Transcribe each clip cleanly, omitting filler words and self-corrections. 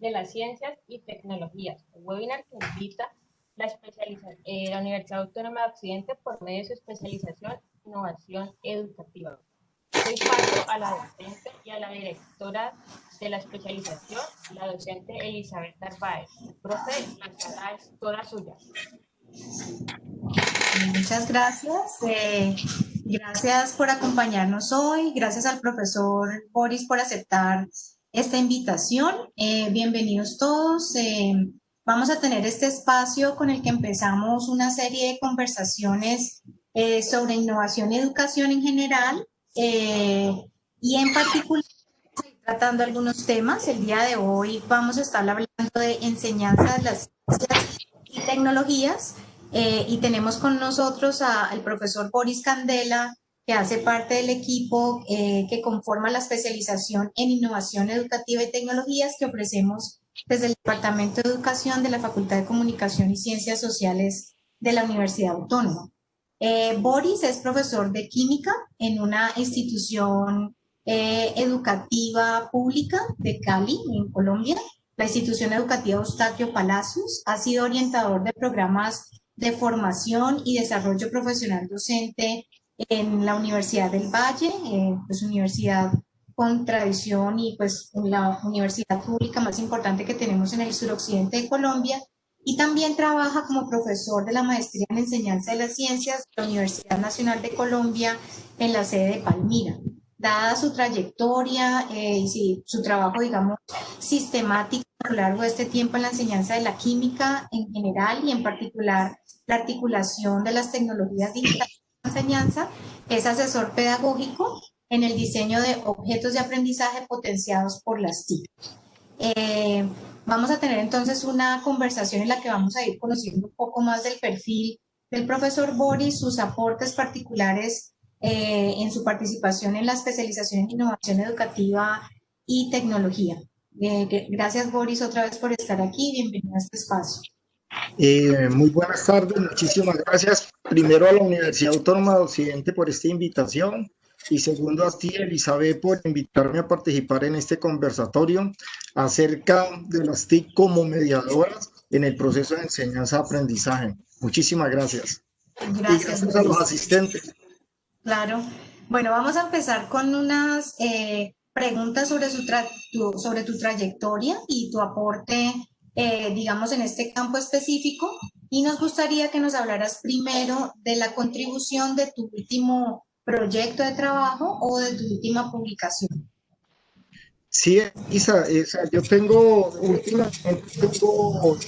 de las Ciencias y Tecnologías, un webinar que invita la Universidad Autónoma de Occidente por medio de su especialización en innovación educativa. Doy paso a la docente y a la directora de la especialización, la docente Elizabeth Narváez. Profe, la sala es toda suya. Muchas gracias. Gracias por acompañarnos hoy. Gracias al profesor Boris por aceptar esta invitación. Bienvenidos todos. Vamos a tener este espacio con el que empezamos una serie de conversaciones sobre innovación y educación en general y en particular tratando algunos temas. El día de hoy vamos a estar hablando de enseñanza de las ciencias y tecnologías y tenemos con nosotros al profesor Boris Candela, que hace parte del equipo que conforma la especialización en innovación educativa y tecnologías que ofrecemos desde el Departamento de Educación de la Facultad de Comunicación y Ciencias Sociales de la Universidad Autónoma. Boris es profesor de química en una institución educativa pública de Cali, en Colombia. La institución educativa Eustaquio Palacios ha sido orientador de programas de formación y desarrollo profesional docente en la Universidad del Valle, pues universidad con tradición y pues la universidad pública más importante que tenemos en el suroccidente de Colombia, y también trabaja como profesor de la maestría en enseñanza de las ciencias de la Universidad Nacional de Colombia en la sede de Palmira. Dada su trayectoria y su trabajo, digamos, sistemático a lo largo de este tiempo en la enseñanza de la química en general y en particular la articulación de las tecnologías digitales de la enseñanza, es asesor pedagógico en el diseño de objetos de aprendizaje potenciados por las TIC. Vamos a tener entonces una conversación en la que vamos a ir conociendo un poco más del perfil del profesor Boris, sus aportes particulares en su participación en la especialización en innovación educativa y tecnología. Gracias, Boris, otra vez por estar aquí. Bienvenido a este espacio. Muy buenas tardes, muchísimas gracias. Primero a la Universidad Autónoma de Occidente por esta invitación y segundo a ti, Elizabeth, por invitarme a participar en este conversatorio acerca de las TIC como mediadoras en el proceso de enseñanza-aprendizaje. Muchísimas gracias. Gracias, y gracias a los asistentes. Claro. Bueno, vamos a empezar con unas preguntas sobre, sobre tu trayectoria y tu aporte, digamos, en este campo específico. Y nos gustaría que nos hablaras primero de la contribución de tu último proyecto de trabajo o de tu última publicación. Sí, Isa, yo últimamente tengo dos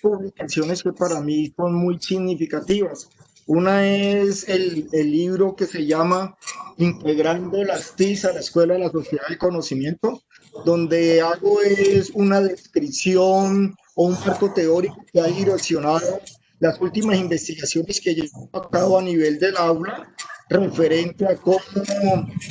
publicaciones que para mí son muy significativas. Una es el libro que se llama Integrando las TIC a la Escuela de la Sociedad del Conocimiento, donde hago es una descripción o un marco teórico que ha direccionado las últimas investigaciones que llevo a cabo a nivel del aula referente a cómo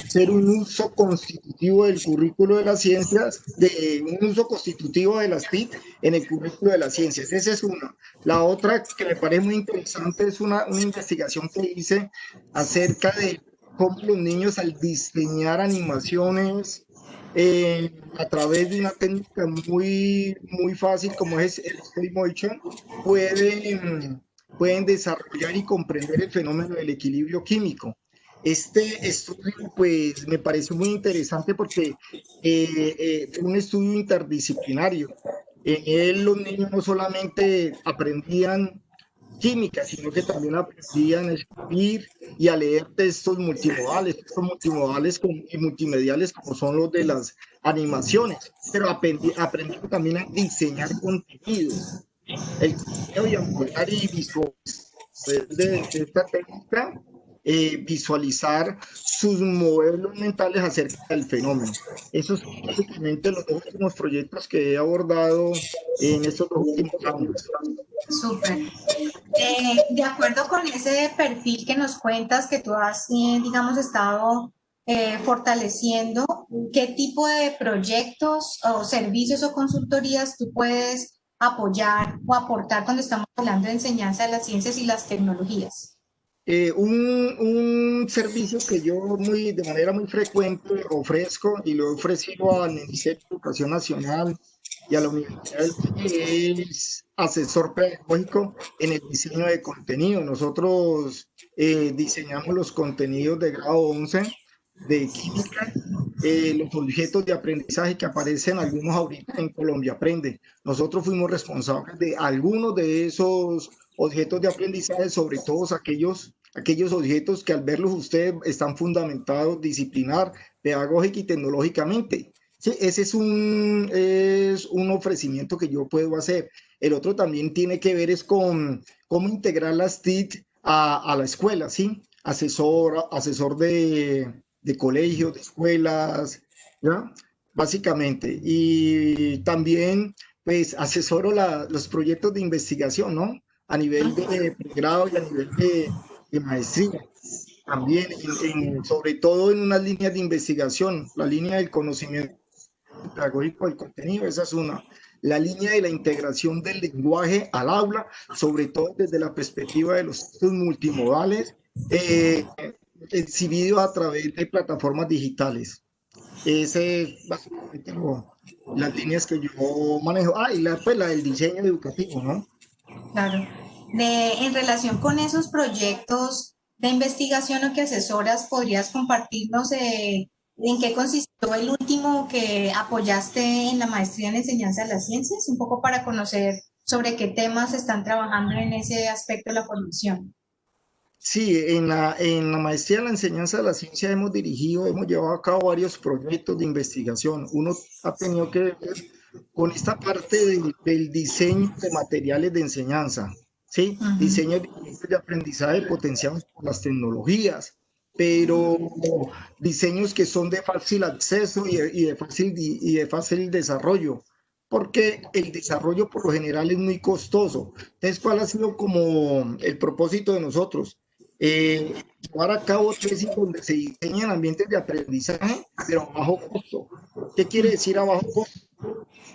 ser un uso constitutivo del currículo de las ciencias, de un uso constitutivo de las TIC en el currículo de las ciencias. Esa es una. La otra que me parece muy interesante es una investigación que hice acerca de cómo los niños al diseñar animaciones a través de una técnica muy fácil como es el stop motion, pueden desarrollar y comprender el fenómeno del equilibrio químico. Este estudio, pues, me pareció muy interesante porque fue un estudio interdisciplinario. En él los niños no solamente aprendían química, sino que también aprendían a escribir y a leer textos multimodales y multimediales como son los de las animaciones, pero aprendieron también a diseñar contenidos, el contenido y a modelar y visualizar de esta técnica, visualizar sus modelos mentales acerca del fenómeno. Esos son básicamente los dos últimos proyectos que he abordado en estos dos últimos años. Súper. De acuerdo con ese perfil que nos cuentas que tú has, digamos, estado fortaleciendo, ¿qué tipo de proyectos o servicios o consultorías tú puedes apoyar o aportar cuando estamos hablando de enseñanza de las ciencias y las tecnologías? Un servicio que yo de manera muy frecuente ofrezco y lo he ofrecido al Ministerio de Educación Nacional y a la Universidad del Valle es asesor pedagógico en el diseño de contenido. Nosotros diseñamos los contenidos de grado 11 de química, los objetos de aprendizaje que aparecen algunos ahorita en Colombia Aprende. Nosotros fuimos responsables de algunos de esos objetos de aprendizaje, sobre todo aquellos objetos que al verlos ustedes están fundamentados disciplinar, pedagógica y tecnológicamente. Sí, ese es un ofrecimiento que yo puedo hacer. El otro también tiene que ver es con cómo integrar las TIC a la escuela, ¿sí? Asesor de colegios, de escuelas, ¿ya? Básicamente. Y también, pues, asesoro los proyectos de investigación, ¿no? A nivel de pregrado y a nivel de maestría. También, sobre todo en unas líneas de investigación, la línea del conocimiento pedagógico del contenido, esa es una. La línea de la integración del lenguaje al aula, sobre todo desde la perspectiva de los textos multimodales, exhibidos a través de plataformas digitales. Ese es básicamente las líneas que yo manejo. Ah, y pues, la del diseño educativo, ¿no? Claro. En relación con esos proyectos de investigación o que asesoras, ¿podrías compartirnos en qué consistió el último que apoyaste en la maestría en enseñanza de las ciencias? Un poco para conocer sobre qué temas están trabajando en ese aspecto de la formación. Sí, en la maestría en la enseñanza de la ciencia hemos llevado a cabo varios proyectos de investigación. Uno ha tenido que ver con esta parte del diseño de materiales de enseñanza, ¿sí? Diseño de aprendizaje potenciados por las tecnologías, pero diseños que son de fácil acceso y de fácil desarrollo, porque el desarrollo por lo general es muy costoso. Entonces, ¿cuál ha sido como el propósito de nosotros? Llevar a cabo tesis donde se diseñan ambientes de aprendizaje, pero a bajo costo. ¿Qué quiere decir a bajo costo?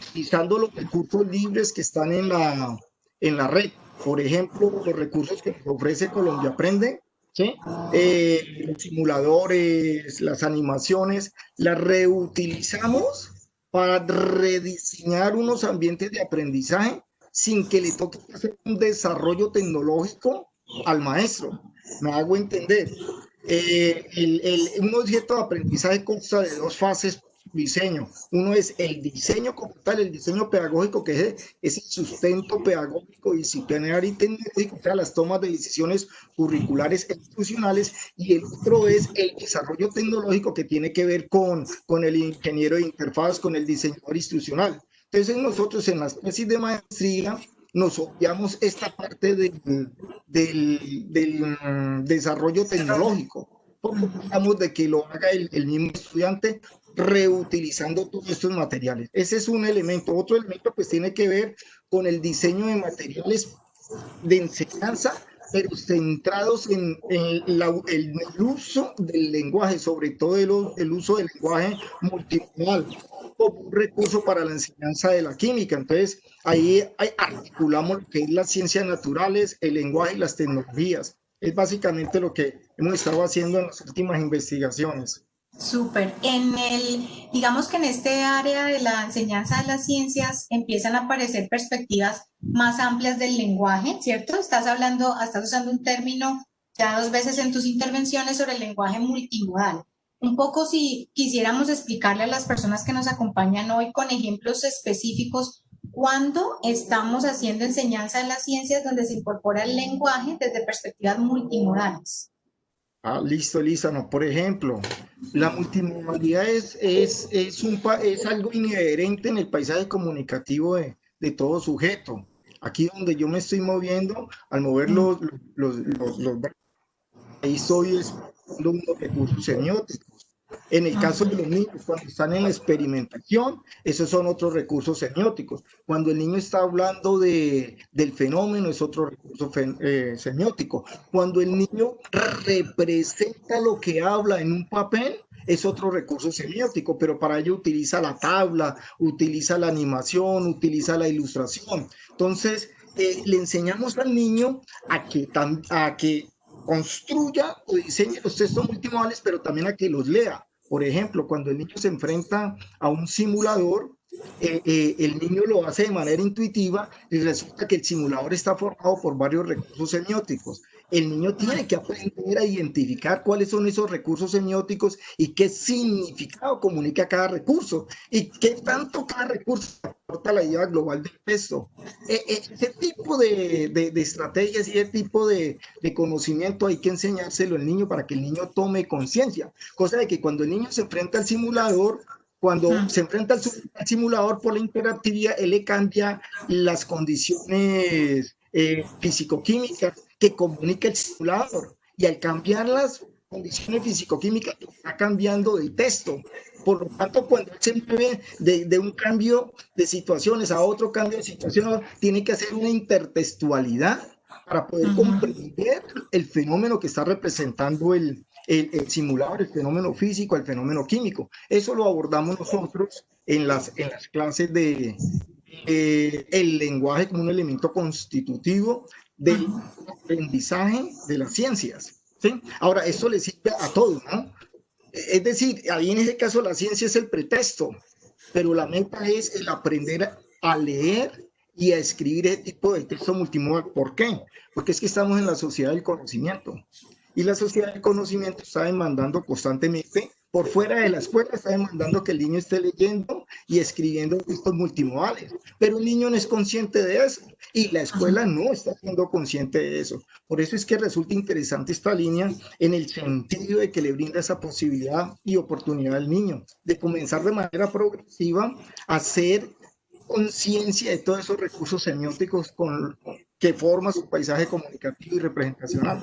Utilizando los recursos libres que están en la red. Por ejemplo, los recursos que nos ofrece Colombia Aprende, ¿sí? Los simuladores, las animaciones, las reutilizamos para rediseñar unos ambientes de aprendizaje sin que le toque hacer un desarrollo tecnológico al maestro. Me hago entender. Un objeto de aprendizaje consta de dos fases diseño. Uno es el diseño como tal, el diseño pedagógico, que es el sustento pedagógico, disciplinario y tecnológico, o sea, las tomas de decisiones curriculares e institucionales, y el otro es el desarrollo tecnológico, que tiene que ver con el ingeniero de interfaz, con el diseñador institucional. Entonces nosotros en las tesis de maestría nos obviamos esta parte del desarrollo tecnológico, porque tratamos de que lo haga el mismo estudiante reutilizando todos estos materiales. Ese es un elemento. Otro elemento pues tiene que ver con el diseño de materiales de enseñanza, pero centrados en el uso del lenguaje, sobre todo el uso del lenguaje multimodal como un recurso para la enseñanza de la química. Entonces, ahí articulamos lo que es las ciencias naturales, el lenguaje y las tecnologías. Es básicamente lo que hemos estado haciendo en las últimas investigaciones. Súper. Digamos que en este área de la enseñanza de las ciencias empiezan a aparecer perspectivas más amplias del lenguaje, ¿cierto? Estás usando un término ya 2 veces en tus intervenciones sobre el lenguaje multimodal. Un poco si quisiéramos explicarle a las personas que nos acompañan hoy con ejemplos específicos, ¿cuándo estamos haciendo enseñanza de las ciencias donde se incorpora el lenguaje desde perspectivas multimodales? Ah, listo, Lízano. Por ejemplo, la multimodalidad es algo inherente en el paisaje comunicativo de todo sujeto. Aquí donde yo me estoy moviendo, al mover ahí estoy explorando unos recursos semióticos. En el caso de los niños, cuando están en la experimentación, esos son otros recursos semióticos. Cuando el niño está hablando del fenómeno, es otro recurso semiótico. Cuando el niño representa lo que habla en un papel, es otro recurso semiótico, pero para ello utiliza la tabla, utiliza la animación, utiliza la ilustración. Entonces, le enseñamos al niño a que construya o diseñe los textos multimodales, pero también a que los lea. Por ejemplo, cuando el niño se enfrenta a un simulador, el niño lo hace de manera intuitiva y resulta que el simulador está formado por varios recursos semióticos. El niño tiene que aprender a identificar cuáles son esos recursos semióticos y qué significado comunica cada recurso y qué tanto cada recurso aporta a la idea global del texto. Ese tipo de estrategias y ese tipo de conocimiento hay que enseñárselo al niño para que el niño tome conciencia, cosa de que cuando el niño se enfrenta al simulador, cuando se enfrenta al simulador por la interactividad, él le cambia las condiciones físico-químicas que comunica el simulador. Y al cambiar las condiciones físico-químicas, está cambiando el texto. Por lo tanto, cuando él se mueve de un cambio de situaciones a otro cambio de situaciones, tiene que hacer una intertextualidad para poder comprender el fenómeno que está representando el simulador, el fenómeno físico, el fenómeno químico. Eso lo abordamos nosotros en las clases de el lenguaje como un elemento constitutivo del aprendizaje de las ciencias. ¿Sí? Ahora, esto le sirve a todos, ¿no? Es decir, ahí en este caso la ciencia es el pretexto, pero la meta es el aprender a leer y a escribir ese tipo de texto multimodal. ¿Por qué? Porque es que estamos en la sociedad del conocimiento. Y la sociedad del conocimiento está demandando constantemente, por fuera de la escuela, está demandando que el niño esté leyendo y escribiendo textos multimodales. Pero el niño no es consciente de eso y la escuela no está siendo consciente de eso. Por eso es que resulta interesante esta línea en el sentido de que le brinda esa posibilidad y oportunidad al niño de comenzar de manera progresiva a hacer conciencia de todos esos recursos semióticos que forman su paisaje comunicativo y representacional.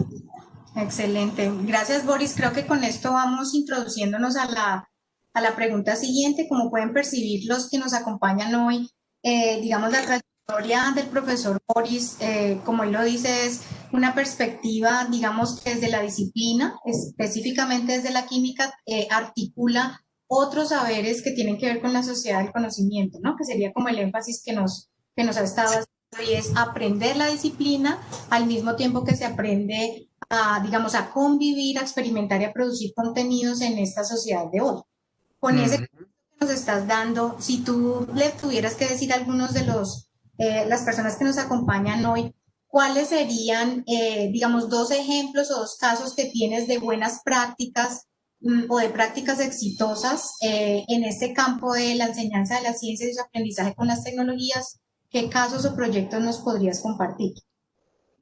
Excelente. Gracias, Boris. Creo que con esto vamos introduciéndonos a la pregunta siguiente. Como pueden percibir los que nos acompañan hoy, digamos, la trayectoria del profesor Boris, como él lo dice, es una perspectiva, digamos, que desde la disciplina, específicamente desde la química, articula otros saberes que tienen que ver con la sociedad del conocimiento, ¿no? Que sería como el énfasis que nos ha estado haciendo, y es aprender la disciplina al mismo tiempo que se aprende a, digamos, a convivir, a experimentar y a producir contenidos en esta sociedad de hoy. Con ese que nos estás dando, si tú le tuvieras que decir a algunos de las personas que nos acompañan hoy, ¿cuáles serían, digamos, dos ejemplos o dos casos que tienes de buenas prácticas o de prácticas exitosas en este campo de la enseñanza de las ciencias y su aprendizaje con las tecnologías? ¿Qué casos o proyectos nos podrías compartir?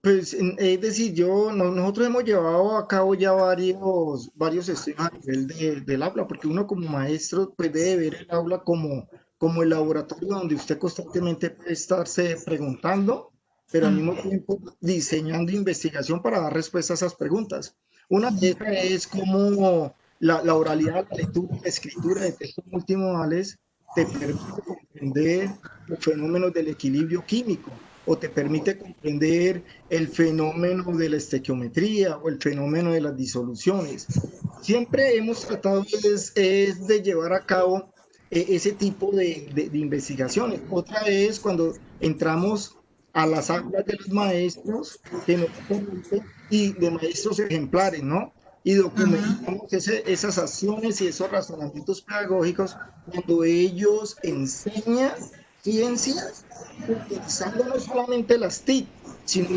Pues es decir, nosotros hemos llevado a cabo ya varios estudios a nivel del aula, porque uno como maestro pues debe ver el aula como el laboratorio donde usted constantemente puede estarse preguntando, pero al mismo tiempo diseñando investigación para dar respuesta a esas preguntas. Una de ellas es como la oralidad, la lectura y la escritura de textos multimodales te permite comprender los fenómenos del equilibrio químico o te permite comprender el fenómeno de la estequiometría o el fenómeno de las disoluciones. Siempre hemos tratado de llevar a cabo ese tipo de investigaciones. Otra es cuando entramos a las aulas de los maestros y de maestros ejemplares, ¿no? Y documentamos esas acciones y esos razonamientos pedagógicos cuando ellos enseñan ciencias utilizando no solamente las TIC, sino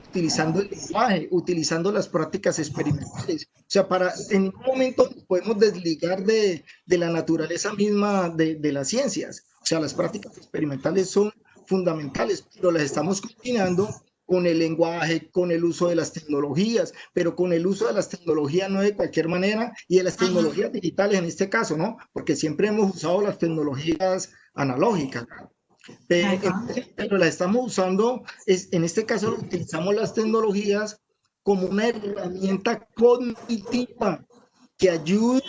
utilizando el lenguaje, utilizando las prácticas experimentales. O sea, en un momento podemos desligar de la naturaleza misma de las ciencias. O sea, las prácticas experimentales son fundamentales, pero las estamos combinando con el lenguaje, con el uso de las tecnologías, pero con el uso de las tecnologías no de cualquier manera y de las tecnologías digitales en este caso, ¿no? Porque siempre hemos usado las tecnologías analógicas, ¿no? Pero las estamos usando, en este caso utilizamos las tecnologías como una herramienta cognitiva que ayuda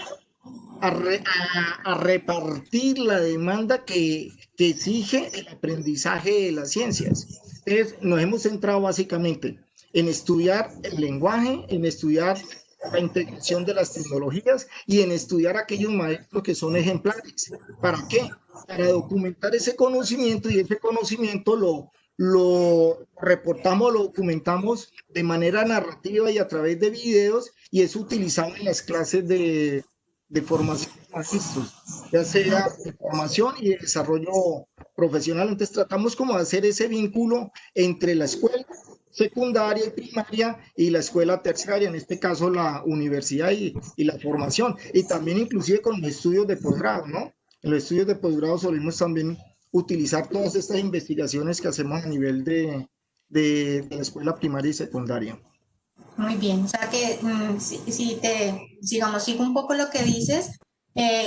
a repartir la demanda que exige el aprendizaje de las ciencias. Entonces, nos hemos centrado básicamente en estudiar el lenguaje, en estudiar la integración de las tecnologías y en estudiar aquellos maestros que son ejemplares. ¿Para qué? Para documentar ese conocimiento y ese conocimiento lo reportamos, lo documentamos de manera narrativa y a través de videos y es utilizado en las clases de de formación de maestros, ya sea de formación y de desarrollo profesional. Entonces tratamos como de hacer ese vínculo entre la escuela secundaria y primaria y la escuela terciaria, en este caso la universidad y la formación, y también inclusive con los estudios de posgrado, ¿no? En los estudios de posgrado solimos también utilizar todas estas investigaciones que hacemos a nivel de la escuela primaria y secundaria. Muy bien, o sea que si te, digamos, sigo un poco lo que dices,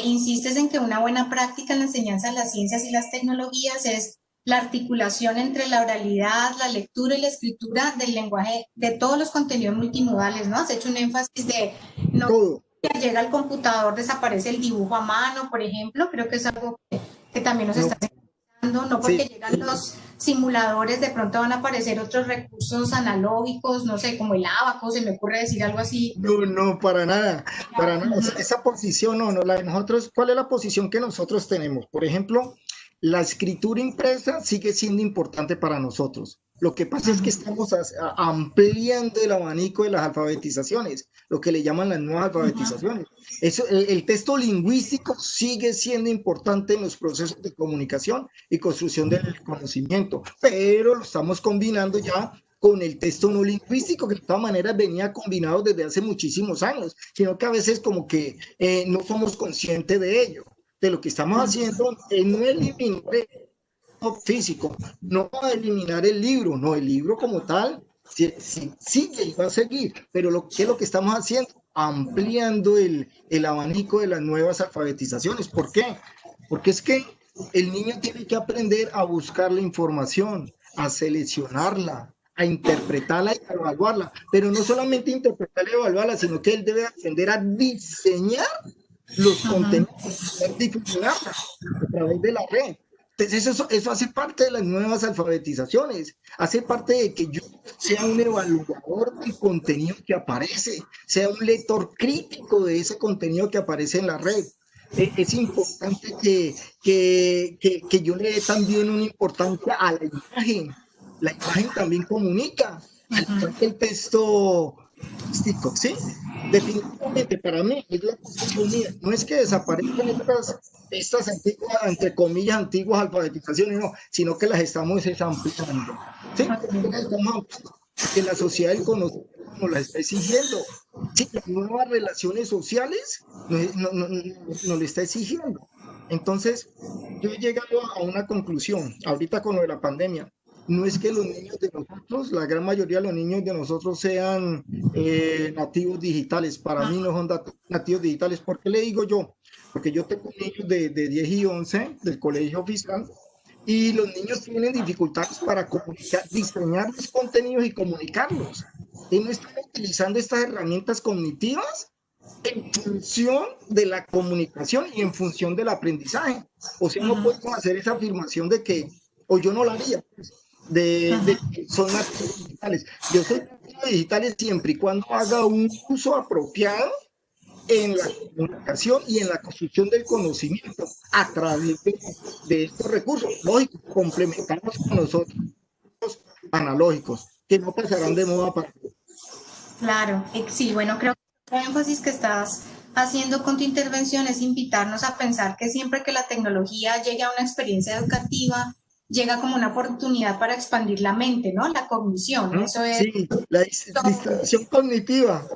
insistes en que una buena práctica en la enseñanza de las ciencias y las tecnologías es la articulación entre la oralidad, la lectura y la escritura del lenguaje, de todos los contenidos multimodales, ¿no? Has hecho un énfasis de no Todo. llega al computador, desaparece el dibujo a mano, por ejemplo, creo que es algo que también nos No, está no porque sí, llegan los simuladores, de pronto van a aparecer otros recursos analógicos, no sé, como el ábaco, se me ocurre decir algo así. no, no, para nada, para nada. O sea, esa posición, no, no, la de nosotros, ¿cuál es la posición que nosotros tenemos? Por ejemplo, la escritura impresa sigue siendo importante para nosotros. Lo que pasa es que estamos ampliando el abanico de las alfabetizaciones, lo que le llaman las nuevas alfabetizaciones. Eso, el texto lingüístico sigue siendo importante en los procesos de comunicación y construcción del conocimiento, pero lo estamos combinando ya con el texto no lingüístico, que de todas maneras venía combinado desde hace muchísimos años, sino que a veces como que no somos conscientes de ello. De lo que estamos haciendo es no eliminar el físico, no eliminar el libro, no, el libro como tal sigue y va a seguir, pero ¿qué es lo que estamos haciendo? Ampliando el abanico de las nuevas alfabetizaciones. ¿Por qué? Porque es que el niño tiene que aprender a buscar la información, a seleccionarla, a interpretarla y a evaluarla, pero no solamente interpretarla y evaluarla, sino que él debe aprender a diseñar los contenidos, a difuminarla a través de la red. Entonces eso hace parte de las nuevas alfabetizaciones, hace parte de que yo sea un evaluador del contenido que aparece, sea un lector crítico de ese contenido que aparece en la red. Es importante que yo le dé también una importancia a la imagen. La imagen también comunica, al igual que el texto turístico, ¿sí? Definitivamente para mí es la posición mía. No es que desaparezcan estas antiguas, entre comillas, antiguas alfabetizaciones, no, sino que las estamos ampliando. ¿Sí? Las estamos ampliando, que la sociedad del conocimiento nos las está exigiendo. Sí, las nuevas relaciones sociales nos lo está exigiendo. Entonces, yo he llegado a una conclusión, ahorita con lo de la pandemia. No es que los niños de nosotros, la gran mayoría de los niños de nosotros sean nativos digitales. Para mí no son nativos digitales. ¿Por qué le digo yo? Porque yo tengo niños de 10 y 11 del colegio oficial y los niños tienen dificultades para comunicar, diseñar los contenidos y comunicarlos. Y no están utilizando estas herramientas cognitivas en función de la comunicación y en función del aprendizaje. O sea, no podemos hacer esa afirmación de que, o yo no la haría, de que son nativos digitales. Yo soy nativo digital siempre y cuando haga un uso apropiado en la comunicación y en la construcción del conocimiento a través de estos recursos. Lógico, complementamos con nosotros analógicos, que no pasarán de moda para... Claro, sí, bueno, creo que el énfasis que estás haciendo con tu intervención es invitarnos a pensar que siempre que la tecnología llegue a una experiencia educativa, llega como una oportunidad para expandir la mente, ¿no? La cognición, ¿no? eso es, Sí, la distracción cognitiva.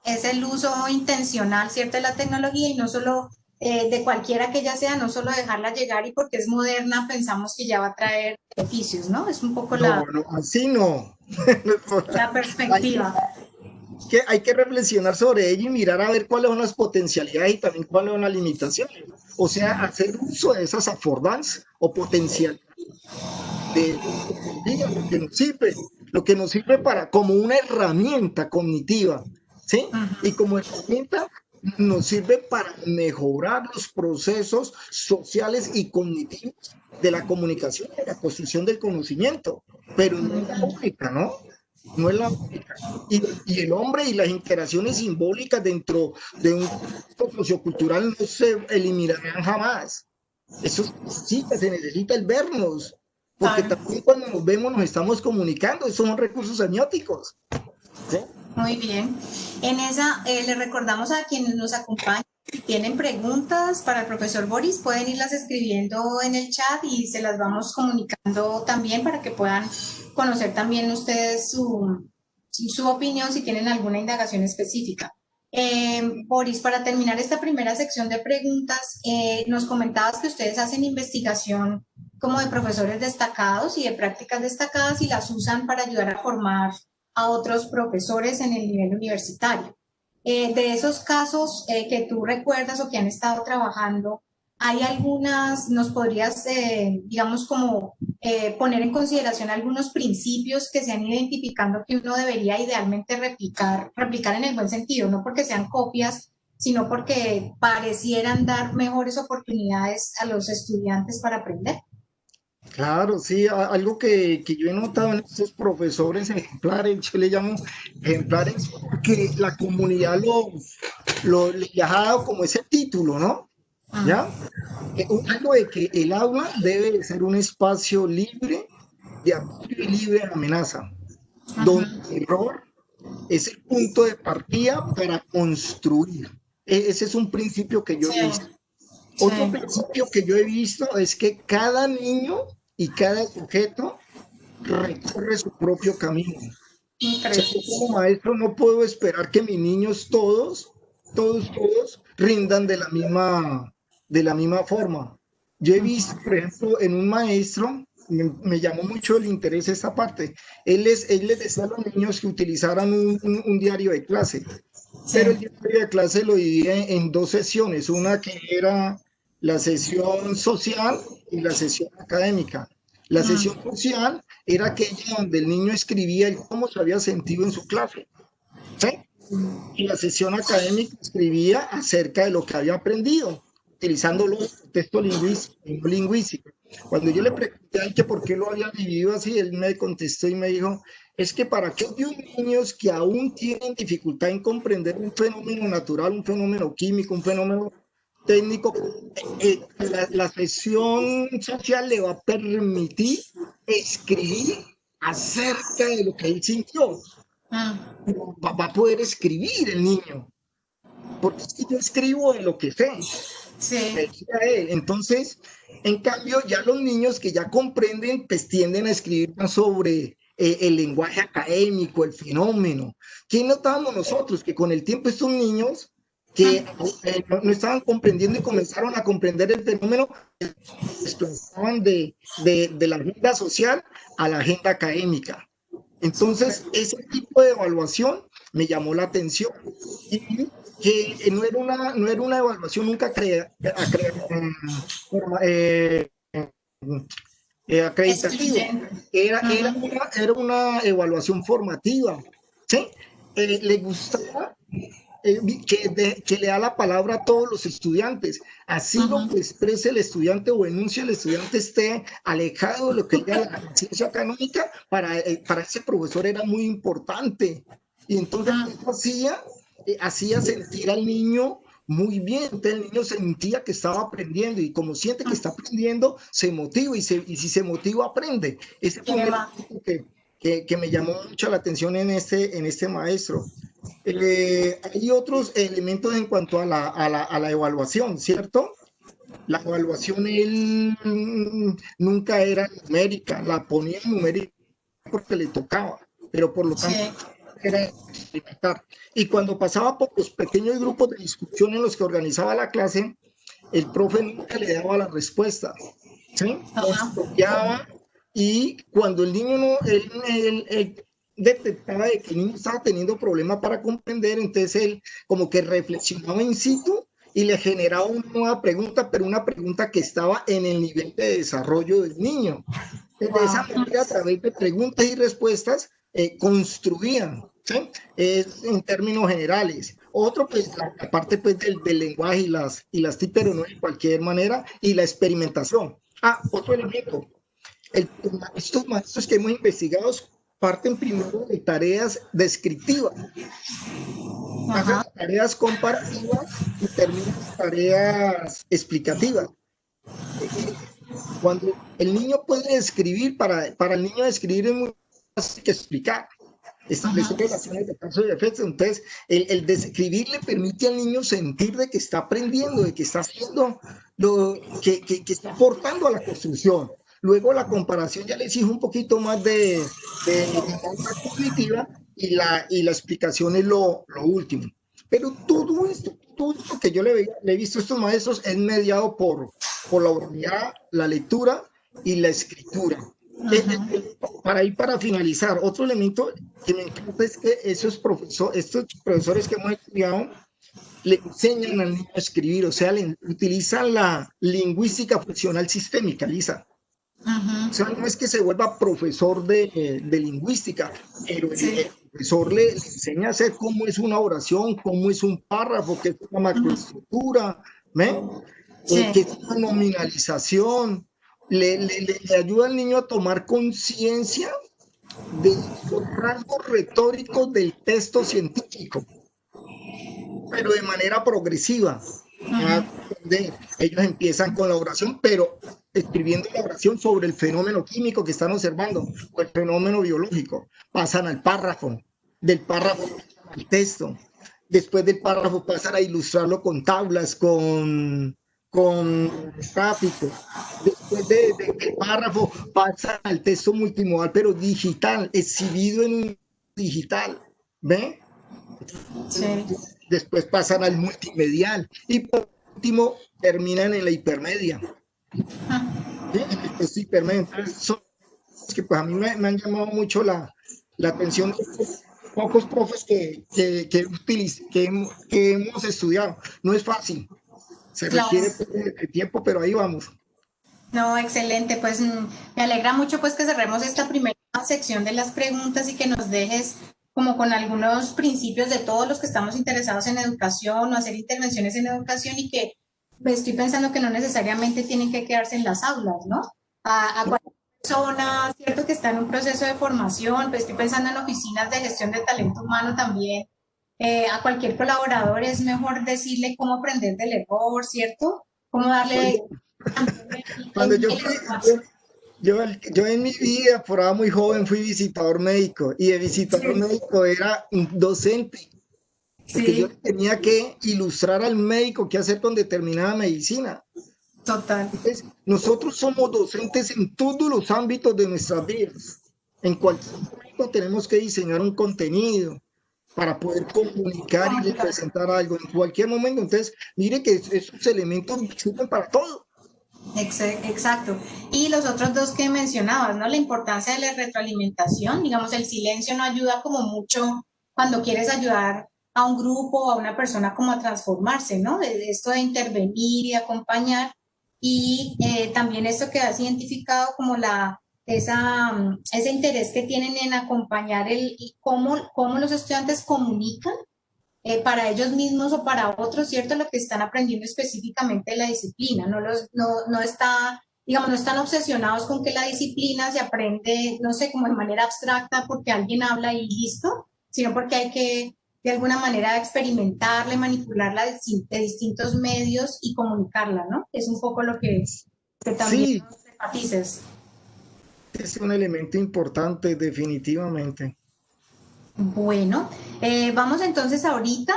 es el uso intencional, ¿cierto?, de la tecnología y no solo de cualquiera que ella sea, no solo dejarla llegar y porque es moderna pensamos que ya va a traer beneficios, ¿no? Es un poco No, no, así no. la perspectiva. Hay que reflexionar sobre ello y mirar a ver cuáles son las potencialidades y también cuáles son las limitaciones. O sea, hacer uso de esas affordances o potencialidades de tecnología, lo que nos sirve para, como una herramienta cognitiva, ¿sí? Y como herramienta nos sirve para mejorar los procesos sociales y cognitivos de la comunicación y de la construcción del conocimiento, pero no es la única, ¿no? No es la única. Y el hombre y las interacciones simbólicas dentro de un contexto sociocultural no se eliminarán jamás. Eso sí, se necesita el vernos, porque también cuando nos vemos nos estamos comunicando, esos son recursos semióticos. ¿Sí? Muy bien. En esa, le recordamos a quienes nos acompañan Si tienen preguntas para el profesor Boris, pueden irlas escribiendo en el chat y se las vamos comunicando también para que puedan conocer también ustedes su opinión si tienen alguna indagación específica. Boris, para terminar esta primera sección de preguntas, nos comentabas que ustedes hacen investigación como de profesores destacados y de prácticas destacadas y las usan para ayudar a formar a otros profesores en el nivel universitario. De esos casos que tú recuerdas o que han estado trabajando, ¿hay algunas, nos podrías, digamos, como poner en consideración algunos principios que se han identificando que uno debería idealmente replicar en el buen sentido, no porque sean copias, sino porque parecieran dar mejores oportunidades a los estudiantes para aprender? Claro, sí, algo que yo he notado en estos profesores ejemplares, yo le llamo ejemplares, porque la comunidad les ha dado como ese título, ¿no? ¿Ya? Algo de que el aula debe de ser un espacio libre de apoyo y libre de amenaza, donde el error es el punto de partida para construir. Ese es un principio que yo he visto. Otro principio que yo he visto es que cada niño y cada sujeto recorre su propio camino. O sea, yo como maestro no puedo esperar que mis niños todos rindan de la misma forma. Yo he visto, por ejemplo, en un maestro, me llamó mucho el interés esta parte. Él les decía a los niños que utilizaran un diario de clase, pero el diario de clase lo divide en dos sesiones, una que era la sesión social y la sesión académica. La sesión social era aquella donde el niño escribía el cómo se había sentido en su clase, ¿sí? Y la sesión académica escribía acerca de lo que había aprendido, utilizando los textos lingüísticos. Cuando yo le pregunté a él que por qué lo había dividido así, él me contestó y me dijo, es que para aquellos niños que aún tienen dificultad en comprender un fenómeno natural, un fenómeno químico, un fenómeno técnico, la sesión social le va a permitir escribir acerca de lo que él sintió. Va a poder escribir el niño, porque es que yo escribo de lo que sé. Entonces, en cambio, ya los niños que ya comprenden, pues tienden a escribir más sobre el lenguaje académico, el fenómeno. ¿Qué notábamos nosotros? Que con el tiempo estos niños que no estaban comprendiendo y comenzaron a comprender el fenómeno, desplazaban de la agenda social a la agenda académica. Entonces, ese tipo de evaluación me llamó la atención y que no era una evaluación nunca acreditativa, era una evaluación formativa, ¿sí? Le gustaba que le da la palabra a todos los estudiantes, así lo que exprese el estudiante o enuncie el estudiante esté alejado de lo que diga la ciencia canónica, para ese profesor era muy importante, y entonces eso hacía sentir al niño muy bien. Entonces el niño sentía que estaba aprendiendo, y como siente que está aprendiendo, se motiva, y si se motiva, aprende. Ese fue un elemento que me llamó mucho la atención en este maestro. Hay otros elementos en cuanto a la evaluación, ¿cierto? La evaluación él nunca era numérica, la ponía numérica porque le tocaba, pero por lo tanto era experimentar. Y cuando pasaba por los pequeños grupos de discusión en los que organizaba la clase, el profe nunca le daba la respuesta, ¿sí? Copiaba, y cuando el niño él detectaba de que el niño estaba teniendo problemas para comprender, entonces él como que reflexionaba in situ y le generaba una nueva pregunta, pero una pregunta que estaba en el nivel de desarrollo del niño. De esa manera, a través de preguntas y respuestas, construían, ¿sí? En términos generales. Otro, pues, la parte pues, del lenguaje y las TIC, pero no de cualquier manera, y la experimentación. Otro elemento. Estos maestros que hemos investigado parten primero de tareas descriptivas, hacen tareas comparativas y terminan tareas explicativas. Cuando el niño puede escribir, para el niño escribir es muy fácil que explicar. establecer relaciones de causa y efecto. Entonces, el describir le permite al niño sentir de que está aprendiendo, de que está haciendo que está aportando a la construcción. Luego la comparación ya le exijo un poquito más de dinámica cognitiva y la explicación es lo último. Pero todo esto que yo le he visto a estos maestros es mediado por la oralidad, la lectura y la escritura. Para finalizar, otro elemento que me encanta es que estos profesores que hemos estudiado le enseñan al niño a escribir, o sea, utilizan la lingüística funcional sistémica, Lisa. O sea, no es que se vuelva profesor de lingüística, pero el profesor le enseña a hacer cómo es una oración, cómo es un párrafo, qué es una macroestructura, qué es una nominalización. Le ayuda al niño a tomar conciencia de los rasgos retóricos del texto científico, pero de manera progresiva. Ellos empiezan con la oración, pero escribiendo la oración sobre el fenómeno químico que están observando o el fenómeno biológico. Pasan al párrafo, del párrafo al texto. Después del párrafo pasan a ilustrarlo con tablas, con gráficos. Después del párrafo pasan al texto multimodal, pero digital, exhibido en un digital. ¿Ve? Sí. Después pasan al multimedial y por último terminan en la hipermedia. ¿Sí? En el texto hipermedia. Entonces, son que pues a mí me han llamado mucho la atención de estos pocos profes que hemos estudiado. No es fácil, se requiere de tiempo, pero ahí vamos. No, excelente, pues me alegra mucho pues que cerremos esta primera sección de las preguntas y que nos dejes como con algunos principios de todos los que estamos interesados en educación o hacer intervenciones en educación y que estoy pensando que no necesariamente tienen que quedarse en las aulas, ¿no? A cualquier persona, cierto que está en un proceso de formación, pues estoy pensando en oficinas de gestión de talento humano también, a cualquier colaborador es mejor decirle cómo aprender del error, ¿cierto? Cómo darle... Cuando yo en mi vida, por ahora muy joven, fui visitador médico y de visitador médico era un docente, porque yo tenía que ilustrar al médico qué hacer con determinada medicina. Total. Entonces, nosotros somos docentes en todos los ámbitos de nuestras vidas. En cualquier momento tenemos que diseñar un contenido para poder comunicar y representar algo en cualquier momento. Entonces, mire que esos elementos sirven para todo. Exacto. Y los otros dos que mencionabas, ¿no? La importancia de la retroalimentación, digamos, el silencio no ayuda como mucho cuando quieres ayudar a un grupo o a una persona como a transformarse, ¿no? De esto de intervenir y acompañar. Y también esto que has identificado como ese interés que tienen en acompañar cómo los estudiantes comunican para ellos mismos o para otros, ¿cierto? Lo que están aprendiendo específicamente de la disciplina, no están obsesionados con que la disciplina se aprende, no sé, como de manera abstracta porque alguien habla y listo, sino porque hay que, de alguna manera, experimentarla, manipularla de distintos medios y comunicarla, ¿no? Es un poco lo que también nos enfatices. Es un elemento importante, definitivamente. Bueno, vamos entonces ahorita,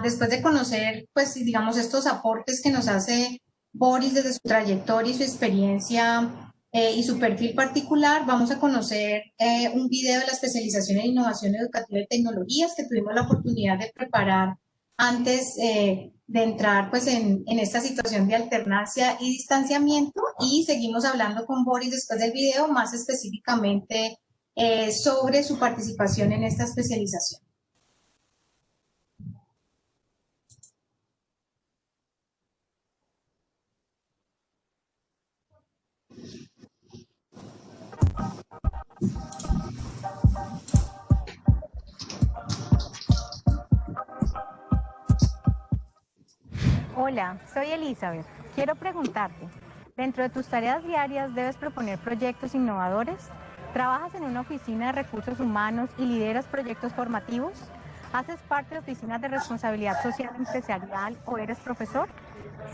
después de conocer, pues, digamos, estos aportes que nos hace Boris desde su trayectoria y su experiencia y su perfil particular, vamos a conocer un video de la especialización en innovación educativa y tecnologías que tuvimos la oportunidad de preparar antes de entrar, pues, en esta situación de alternancia y distanciamiento, y seguimos hablando con Boris después del video, más específicamente sobre su participación en esta especialización. Hola, soy Elizabeth. Quiero preguntarte, dentro de tus tareas diarias debes proponer proyectos innovadores. ¿Trabajas en una oficina de recursos humanos y lideras proyectos formativos? ¿Haces parte de oficinas de responsabilidad social empresarial o eres profesor?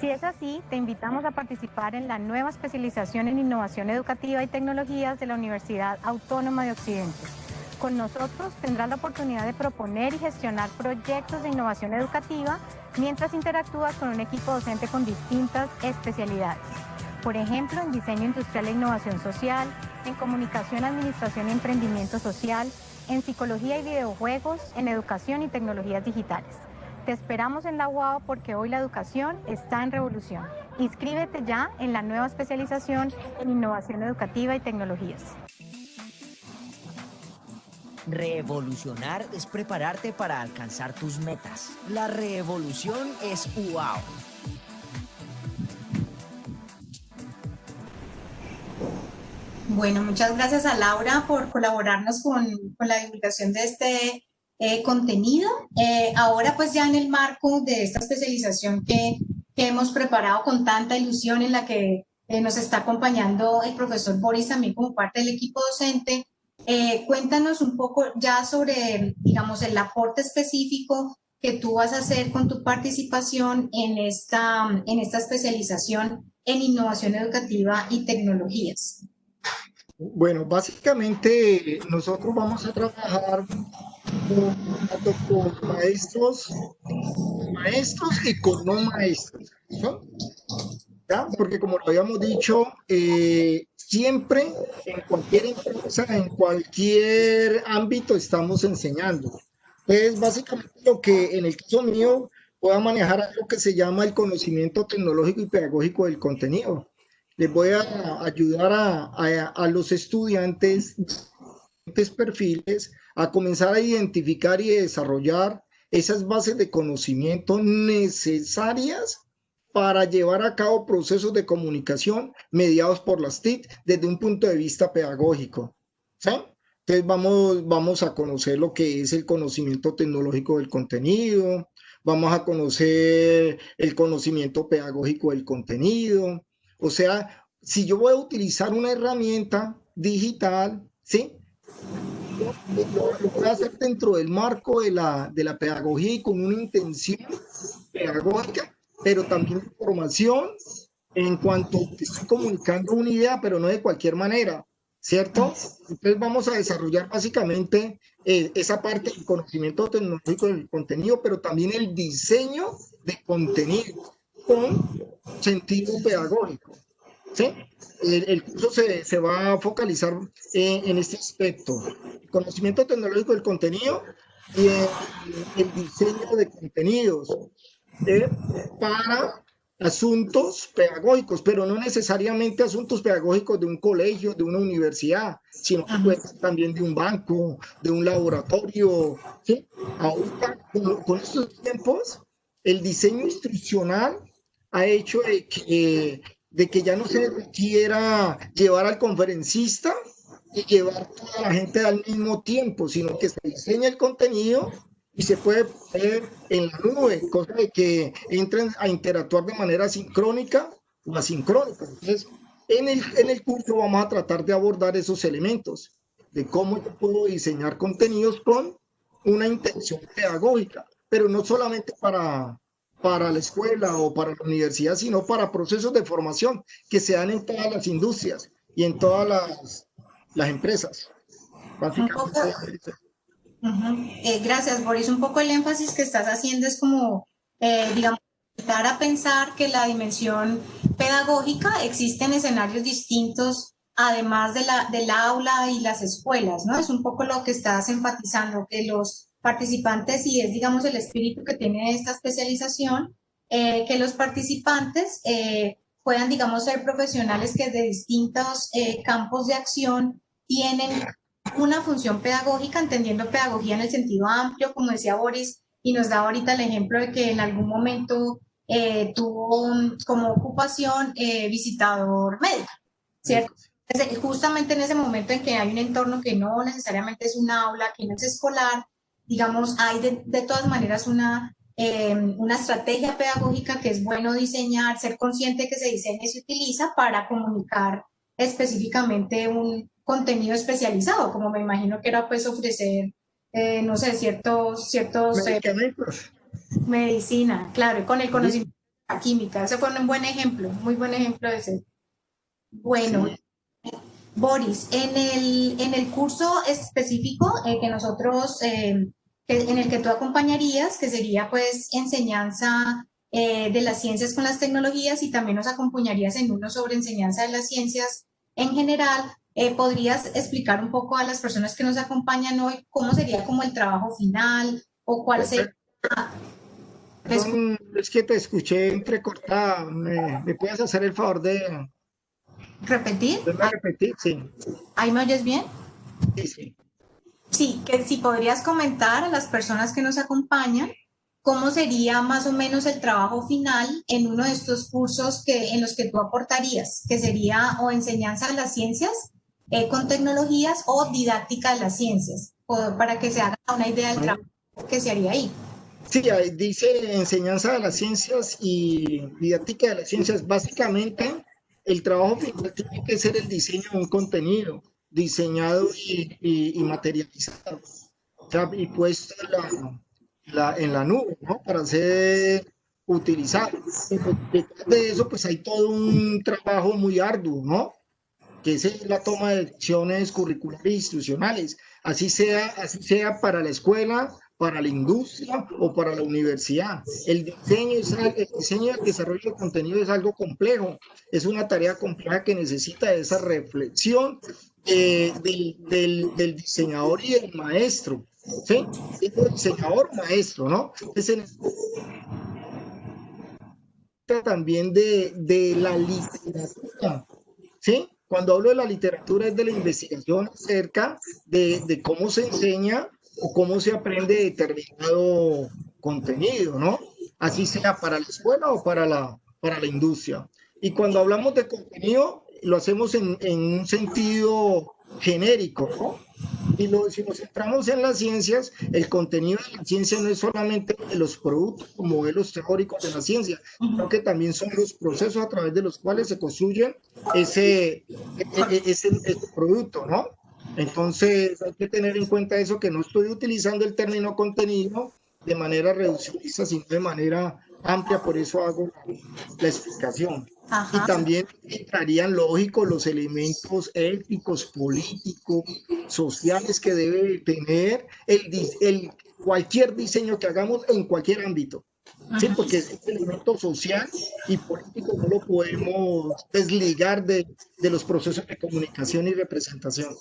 Si es así, te invitamos a participar en la nueva especialización en innovación educativa y tecnologías de la Universidad Autónoma de Occidente. Con nosotros tendrás la oportunidad de proponer y gestionar proyectos de innovación educativa mientras interactúas con un equipo docente con distintas especialidades. Por ejemplo, en diseño industrial e innovación social, en comunicación, administración y emprendimiento social, en psicología y videojuegos, en educación y tecnologías digitales. Te esperamos en la UAO porque hoy la educación está en revolución. Inscríbete ya en la nueva especialización en innovación educativa y tecnologías. Revolucionar es prepararte para alcanzar tus metas. La revolución es UAO. Bueno, muchas gracias a Laura por colaborarnos con la divulgación de este contenido. Ahora pues ya en el marco de esta especialización que hemos preparado con tanta ilusión, en la que nos está acompañando el profesor Boris también como parte del equipo docente, cuéntanos un poco ya sobre, digamos, el aporte específico que tú vas a hacer con tu participación en esta especialización en innovación educativa y tecnologías. Bueno, básicamente nosotros vamos a trabajar tanto con maestros y con no maestros, ¿no? ¿Ya? Porque como lo habíamos dicho, siempre en cualquier empresa, en cualquier ámbito estamos enseñando. Entonces, básicamente lo que en el caso mío voy a manejar algo que se llama el conocimiento tecnológico y pedagógico del contenido. Les voy a ayudar a los estudiantes, diferentes perfiles, a comenzar a identificar y desarrollar esas bases de conocimiento necesarias para llevar a cabo procesos de comunicación mediados por las TIC desde un punto de vista pedagógico. ¿Sí? Entonces vamos a conocer lo que es el conocimiento tecnológico del contenido, vamos a conocer el conocimiento pedagógico del contenido. O sea, si yo voy a utilizar una herramienta digital, ¿sí? Lo voy a hacer dentro del marco de la pedagogía y con una intención pedagógica, pero también de formación en cuanto te estoy comunicando una idea, pero no de cualquier manera, ¿cierto? Entonces vamos a desarrollar básicamente esa parte del conocimiento tecnológico del contenido, pero también el diseño de contenido con sentido pedagógico, ¿sí? El curso se va a focalizar en este aspecto, el conocimiento tecnológico del contenido y el diseño de contenidos para asuntos pedagógicos, pero no necesariamente asuntos pedagógicos de un colegio, de una universidad, sino que puede ser también de un banco, de un laboratorio, ¿sí? Ahorita, con estos tiempos, el diseño instruccional ha hecho de que ya no se requiera llevar al conferencista y llevar toda la gente al mismo tiempo, sino que se diseña el contenido y se puede poner en la nube, cosa de que entren a interactuar de manera sincrónica o asincrónica. Entonces, en el curso vamos a tratar de abordar esos elementos, de cómo yo puedo diseñar contenidos con una intención pedagógica, pero no solamente para la escuela o para la universidad, sino para procesos de formación que se dan en todas las industrias y en todas las empresas. Básicamente, gracias, Boris. Un poco el énfasis que estás haciendo es como, digamos, dar a pensar que la dimensión pedagógica existe en escenarios distintos, además del aula y las escuelas, ¿no? Es un poco lo que estás enfatizando, que los participantes, y es, digamos, el espíritu que tiene esta especialización, que los participantes puedan, digamos, ser profesionales que de distintos campos de acción tienen una función pedagógica, entendiendo pedagogía en el sentido amplio, como decía Boris, y nos da ahorita el ejemplo de que en algún momento tuvo como ocupación visitador médico, ¿cierto? Entonces, justamente en ese momento en que hay un entorno que no necesariamente es un aula, que no es escolar, digamos, hay de todas maneras una estrategia pedagógica que es bueno diseñar, ser consciente de que se diseña y se utiliza para comunicar específicamente un contenido especializado, como me imagino que era pues ofrecer, no sé, ciertos medicamentos. Medicina, claro, y con el conocimiento de la química. Ese fue un buen ejemplo, muy buen ejemplo de ese. Bueno, Sí. Boris, en el curso específico que nosotros, en el que tú acompañarías, que sería pues enseñanza de las ciencias con las tecnologías y también nos acompañarías en uno sobre enseñanza de las ciencias en general, ¿podrías explicar un poco a las personas que nos acompañan hoy cómo sería como el trabajo final o cuál sería? Pues, Perdón, es que te escuché entrecortada. ¿Me puedes hacer el favor ¿repetir? de repetir? Sí, ¿Ahí me oyes bien? sí, sí. Sí, que si podrías comentar a las personas que nos acompañan cómo sería más o menos el trabajo final en uno de estos cursos en los que tú aportarías, que sería o enseñanza de las ciencias con tecnologías o didáctica de las ciencias, para que se haga una idea del trabajo que se haría ahí. Sí, ahí dice enseñanza de las ciencias y didáctica de las ciencias. Básicamente, el trabajo final tiene que ser el diseño de un contenido diseñado y materializado, o sea, y puesto en la nube, ¿no? Para ser utilizado. Detrás de eso, pues hay todo un trabajo muy arduo, ¿no? Que es la toma de decisiones curriculares e institucionales, así sea para la escuela, para la industria o para la universidad. El diseño y el desarrollo de contenido es algo complejo, es una tarea compleja que necesita esa reflexión del diseñador y del maestro, ¿sí? El diseñador maestro, ¿no? Entonces, también de la literatura, ¿sí? Cuando hablo de la literatura es de la investigación acerca de cómo se enseña o cómo se aprende determinado contenido, ¿no? Así sea para la escuela o para la industria. Y cuando hablamos de contenido, lo hacemos en un sentido genérico, ¿no? Si nos centramos en las ciencias, el contenido de la ciencia no es solamente de los productos o modelos teóricos de la ciencia, sino que también son los procesos a través de los cuales se construyen ese producto, ¿no? Entonces hay que tener en cuenta eso, que no estoy utilizando el término contenido de manera reduccionista, sino de manera amplia, por eso hago la explicación. Ajá. Y también entrarían lógicos los elementos éticos, políticos, sociales que debe tener cualquier diseño que hagamos en cualquier ámbito. Sí, porque ese elemento social y político no lo podemos desligar de los procesos de comunicación y representación.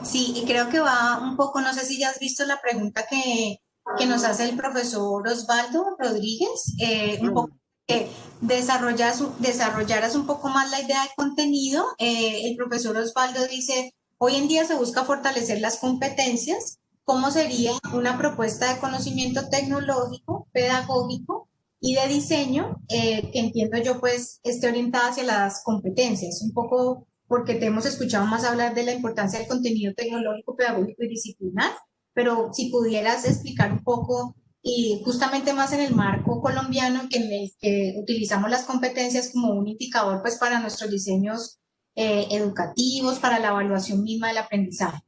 Sí, y creo que va un poco, no sé si ya has visto la pregunta que nos hace el profesor Osvaldo Rodríguez, un poco que desarrollaras un poco más la idea de contenido. El profesor Osvaldo dice, hoy en día se busca fortalecer las competencias. ¿Cómo sería una propuesta de conocimiento tecnológico, pedagógico y de diseño que entiendo yo pues esté orientada hacia las competencias? Un poco porque te hemos escuchado más hablar de la importancia del contenido tecnológico, pedagógico y disciplinar, pero si pudieras explicar un poco y justamente más en el marco colombiano en el que utilizamos las competencias como un indicador pues para nuestros diseños educativos, para la evaluación misma del aprendizaje.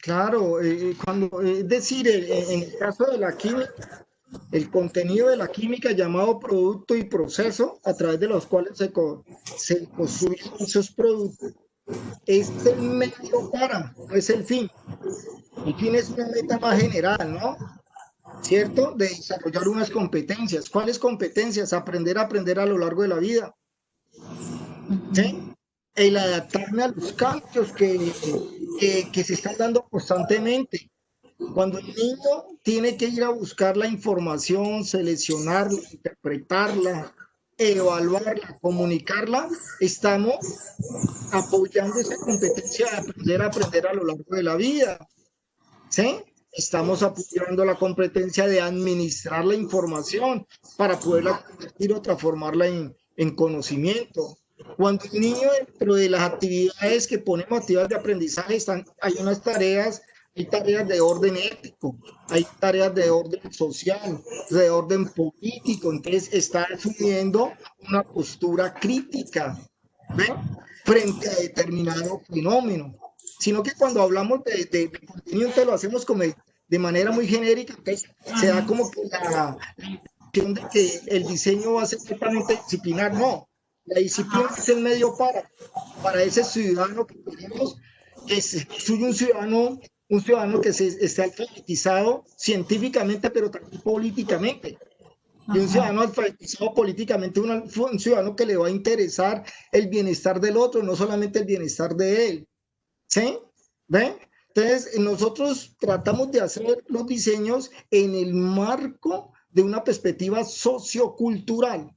Claro, es decir, en el caso de la química, el contenido de la química llamado producto y proceso, a través de los cuales se construyen esos productos, es el medio para, no es el fin. El fin es una meta más general, ¿no? ¿Cierto? De desarrollar unas competencias. ¿Cuáles competencias? Aprender a aprender a lo largo de la vida. ¿Sí? El adaptarme a los cambios que se están dando constantemente. Cuando el niño tiene que ir a buscar la información, seleccionarla, interpretarla, evaluarla, comunicarla, estamos apoyando esa competencia de aprender a aprender a lo largo de la vida. ¿Sí? Estamos apoyando la competencia de administrar la información para poderla convertir o transformarla en conocimiento. Cuando el niño, dentro de las actividades que ponemos, actividades de aprendizaje, hay unas tareas, hay tareas de orden ético, hay tareas de orden social, de orden político, entonces está asumiendo una postura crítica, ¿ven? Frente a determinado fenómeno. Sino que cuando hablamos de contenido, entonces lo hacemos como de manera muy genérica, entonces se da como que la impresión de que el diseño va a ser totalmente disciplinar. No, la disciplina es el medio para. para ese ciudadano que queremos, que es un ciudadano que esté alfabetizado científicamente, pero también políticamente. Y un ciudadano alfabetizado políticamente, un ciudadano que le va a interesar el bienestar del otro, no solamente el bienestar de él. ¿Sí? ¿Ven? Entonces, nosotros tratamos de hacer los diseños en el marco de una perspectiva sociocultural,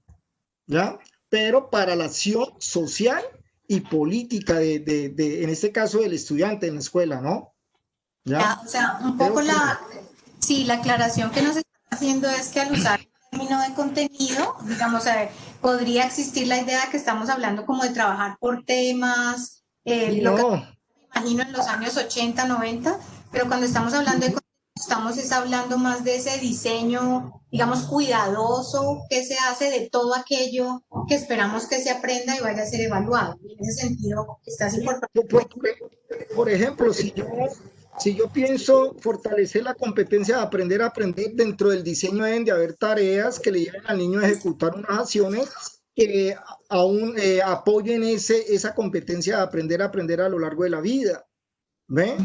¿ya? Pero para la acción social y política en este caso, del estudiante en la escuela, ¿no? ¿Ya? Ya, o sea, un poco sí, la aclaración que nos está haciendo es que al usar el término de contenido, digamos, podría existir la idea de que estamos hablando como de trabajar por temas, lo que No, me imagino en los años 80, 90, pero cuando estamos hablando de contenido, estamos hablando más de ese diseño, digamos, cuidadoso que se hace de todo aquello que esperamos que se aprenda y vaya a ser evaluado. Y en ese sentido, estás incorporando. por ejemplo, si yo pienso fortalecer la competencia de aprender a aprender, dentro del diseño deben de haber tareas que le lleven al niño a ejecutar unas acciones que aún apoyen esa competencia de aprender a aprender a lo largo de la vida. ¿Ve?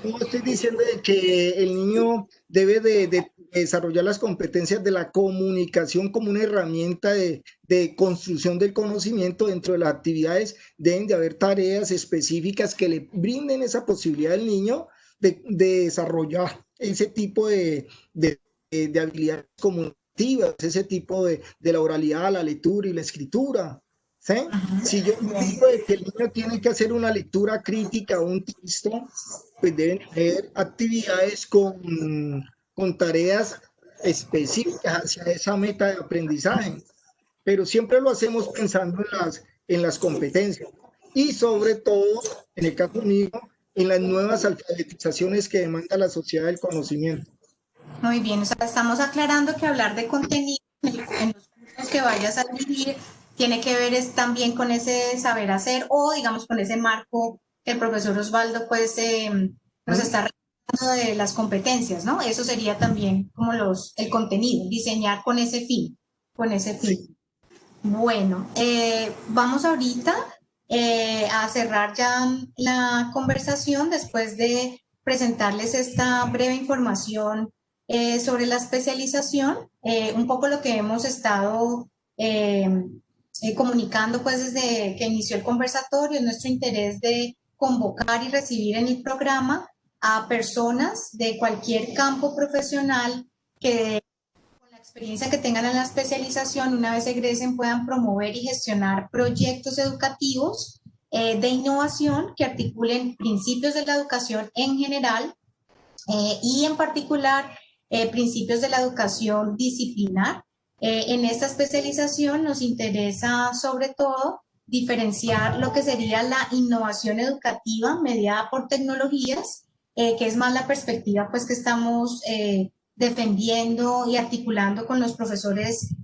No estoy diciendo de que el niño debe de desarrollar las competencias de la comunicación como una herramienta de construcción del conocimiento. Dentro de las actividades deben de haber tareas específicas que le brinden esa posibilidad al niño de desarrollar ese tipo de habilidades comunicativas, ese tipo de la oralidad, la lectura y la escritura. ¿Sí? Si yo digo que el niño tiene que hacer una lectura crítica o un texto, pues deben haber actividades con tareas específicas hacia esa meta de aprendizaje, pero siempre lo hacemos pensando en las competencias y sobre todo, en el caso mío, en las nuevas alfabetizaciones que demanda la sociedad del conocimiento. Muy bien, o sea, estamos aclarando que hablar de contenido en los cursos que vayas a vivir tiene que ver también con ese saber hacer o digamos con ese marco que el profesor Osvaldo pues nos está recordando de las competencias, ¿no? Eso sería también como el contenido, diseñar con ese fin, con ese fin. Sí. Bueno, vamos ahorita a cerrar ya la conversación después de presentarles esta breve información sobre la especialización, un poco lo que hemos estado comunicando pues desde que inició el conversatorio, nuestro interés de convocar y recibir en el programa a personas de cualquier campo profesional que con la experiencia que tengan en la especialización, una vez egresen, puedan promover y gestionar proyectos educativos de innovación que articulen principios de la educación en general y en particular principios de la educación disciplinar. En esta especialización nos interesa sobre todo diferenciar lo que sería la innovación educativa mediada por tecnologías, que es más la perspectiva pues que estamos defendiendo y articulando con los profesores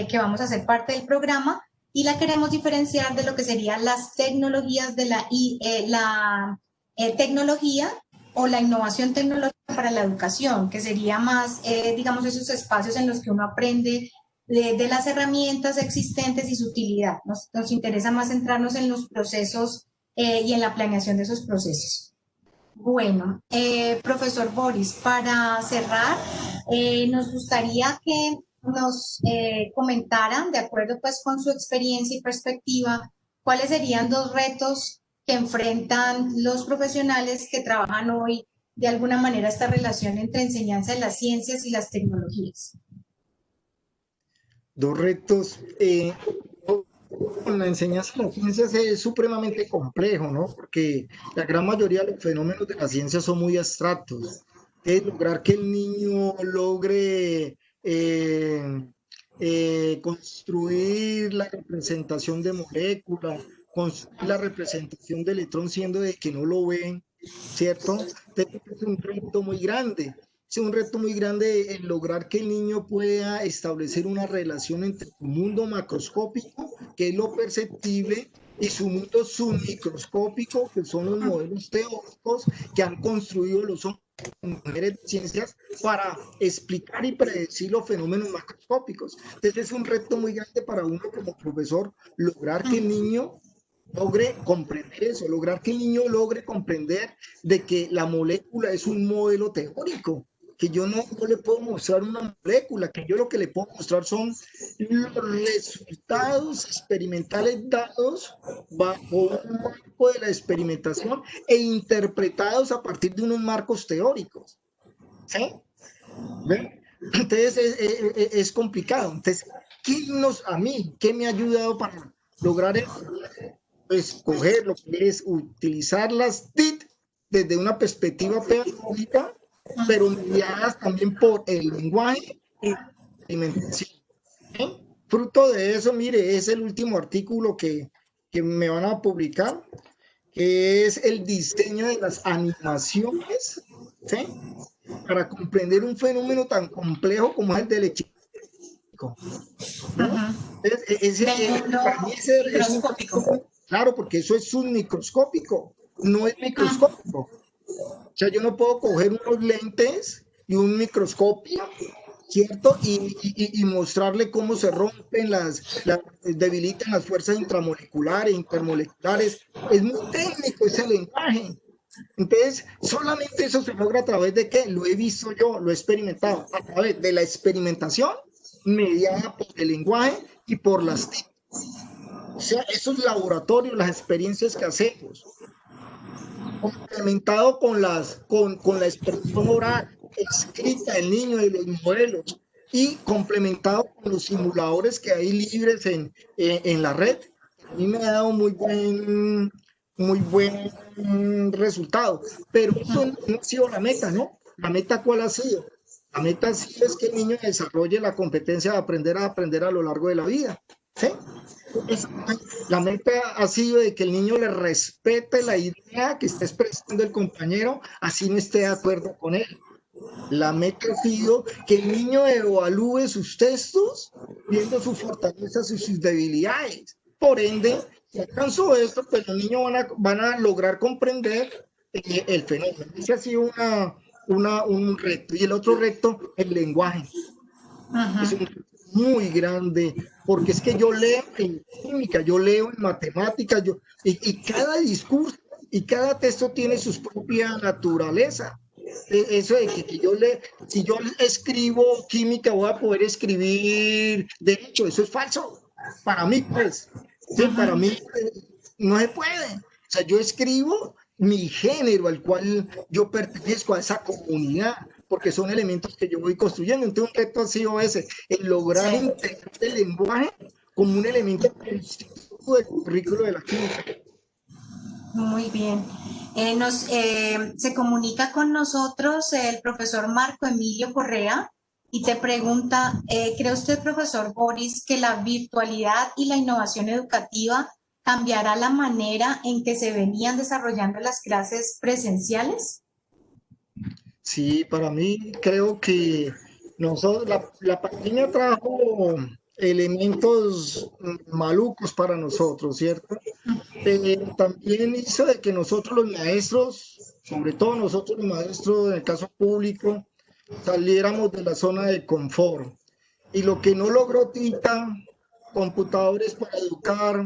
que vamos a ser parte del programa, y la queremos diferenciar de lo que serían las tecnologías de la tecnología o la innovación tecnológica para la educación, que sería más, digamos, esos espacios en los que uno aprende de las herramientas existentes y su utilidad. Nos interesa más centrarnos en los procesos y en la planeación de esos procesos. Bueno, profesor Boris, para cerrar, nos gustaría que nos comentaran, de acuerdo pues con su experiencia y perspectiva, cuáles serían 2 retos que enfrentan los profesionales que trabajan hoy de alguna manera esta relación entre enseñanza de las ciencias y las tecnologías. 2 retos. Con la enseñanza de las ciencias es supremamente complejo, ¿no? Porque la gran mayoría de los fenómenos de la ciencia son muy abstractos. Es lograr que el niño logre construir la representación de moléculas, construir la representación de electrón, siendo de que no lo ven, ¿cierto? Entonces, es un reto muy grande. Es un reto muy grande el lograr que el niño pueda establecer una relación entre su mundo macroscópico, que es lo perceptible, y su mundo submicroscópico, que son los modelos teóricos que han construido los mujeres de ciencias para explicar y predecir los fenómenos macroscópicos. Entonces es un reto muy grande para uno como profesor lograr que el niño logre comprender eso, lograr que el niño logre comprender de que la molécula es un modelo teórico, que yo no le puedo mostrar una molécula, que yo lo que le puedo mostrar son los resultados experimentales dados bajo un marco de la experimentación e interpretados a partir de unos marcos teóricos. ¿Sí? ¿Ven? Entonces es complicado. Entonces, ¿qué me ha ayudado para lograr eso? Pues coger lo que es utilizar las TIC desde una perspectiva pedagógica, pero mediadas también por el lenguaje y la alimentación. ¿Sí? Fruto de eso, mire, es el último artículo que me van a publicar, que es el diseño de las animaciones, ¿sí? Para comprender un fenómeno tan complejo como es el del echico, ¿no? Para mí es un, claro, porque eso es submicroscópico, no es microscópico. O sea, yo no puedo coger unos lentes y un microscopio, ¿cierto? Y mostrarle cómo se rompen debilitan las fuerzas intramoleculares, intermoleculares. Es muy técnico ese lenguaje. Entonces, solamente eso se logra a través de ¿qué? Lo he visto yo, lo he experimentado, a través de la experimentación mediada por el lenguaje y por las TIC. O sea, esos laboratorios, las experiencias que hacemos, complementado con la expresión oral, escrita del niño y de los modelos, y complementado con los simuladores que hay libres en la red, a mí me ha dado muy buen resultado. Pero eso no ha sido la meta, ¿no? ¿La meta cuál ha sido? La meta sí es que el niño desarrolle la competencia de aprender a lo largo de la vida, ¿sí? La meta ha sido de que el niño le respete la idea que está expresando el compañero, así no esté de acuerdo con él. La meta ha sido que el niño evalúe sus textos viendo sus fortalezas y sus debilidades. Por ende, si alcanzó esto, pues los niños van a lograr comprender el fenómeno. Ese ha sido un reto. Y el otro reto, el lenguaje. Es un reto muy grande, porque es que yo leo en química, yo leo en matemáticas, y cada discurso y cada texto tiene su propia naturaleza. Eso de que si yo escribo química, voy a poder escribir derecho, eso es falso. Para mí, pues, sí, para mí no se puede. O sea, yo escribo mi género al cual yo pertenezco, a esa comunidad, porque son elementos que yo voy construyendo. Entonces, un reto ha sido ese, el lograr integrar el lenguaje como un elemento constitutivo del currículo de la química. Muy bien. Se comunica con nosotros el profesor Marco Emilio Correa y te pregunta, ¿cree usted, profesor Boris, que la virtualidad y la innovación educativa cambiará la manera en que se venían desarrollando las clases presenciales? Sí, para mí creo que la pandemia trajo elementos malucos para nosotros, ¿cierto? Pero también hizo de que nosotros los maestros, sobre todo nosotros los maestros en el caso público, saliéramos de la zona de confort. Y lo que no logró Tita, computadores para educar,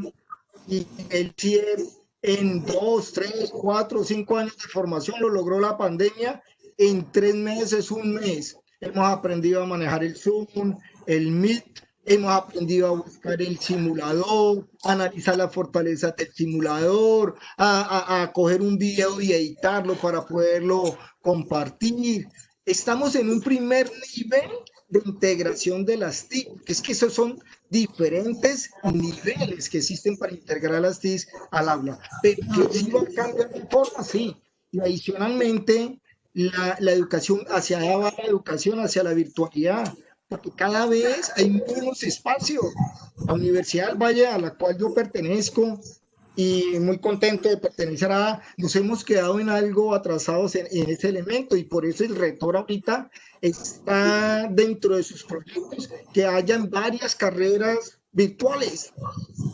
y el CIEP en 2, 3, 4, 5 años de formación lo logró la pandemia en 3 meses, un mes. Hemos aprendido a manejar el Zoom, el Meet, hemos aprendido a buscar el simulador, a analizar las fortalezas del simulador, a coger un video y editarlo para poderlo compartir. Estamos en un primer nivel de integración de las TIC, que es que esos son diferentes niveles que existen para integrar las TIC al aula. Pero que sí va a cambiar de forma, sí. Y adicionalmente, la educación, hacia allá va la educación, hacia la virtualidad, porque cada vez hay menos espacio. La Universidad del Valle, a la cual yo pertenezco, y muy contento de pertenecer nos hemos quedado en algo atrasados en ese elemento, y por eso el rector ahorita está dentro de sus proyectos que hayan varias carreras virtuales,